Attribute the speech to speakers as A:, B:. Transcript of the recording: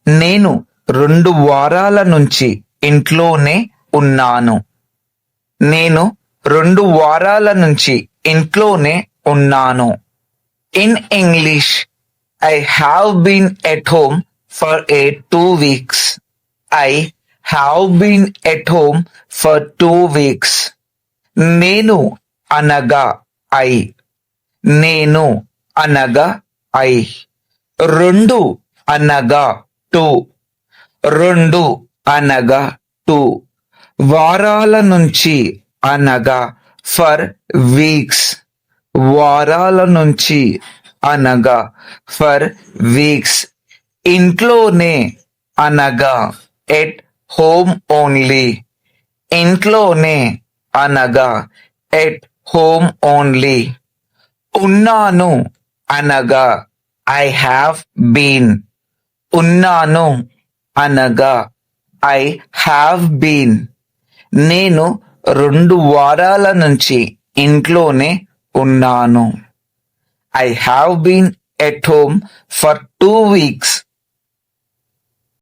A: నేను 2 వారాల నుంచి ఇంట్లోనే ఉన్నాను. నేను 2 వారాల నుంచి ఇంట్లోనే ఉన్నాను. In English, I have been at home for 2 weeks. I have been at home for 2 weeks. నేను అనగా I. నేను అనగా I. 2 అనగా 2. 2 అనగా 2. వారాల నుంచి అనగా ఫర్ వీక్స్. వారాల నుంచి అనగా ఫర్ వీక్స్. ఇంట్లోనే అనగా ఎట్ హోమ్ ఓన్లీ. ఇంట్లోనే అనగా ఎట్ హోమ్ ఓన్లీ. ఉన్నాను అనగా ఐ హ్యావ్ బీన్. ఉన్నాను అనగా ఐ హ్యావ్ బీన్. నేను 2 వారాల నుంచి ఇంట్లోనే ఉన్నాను. I have been at home for 2 weeks.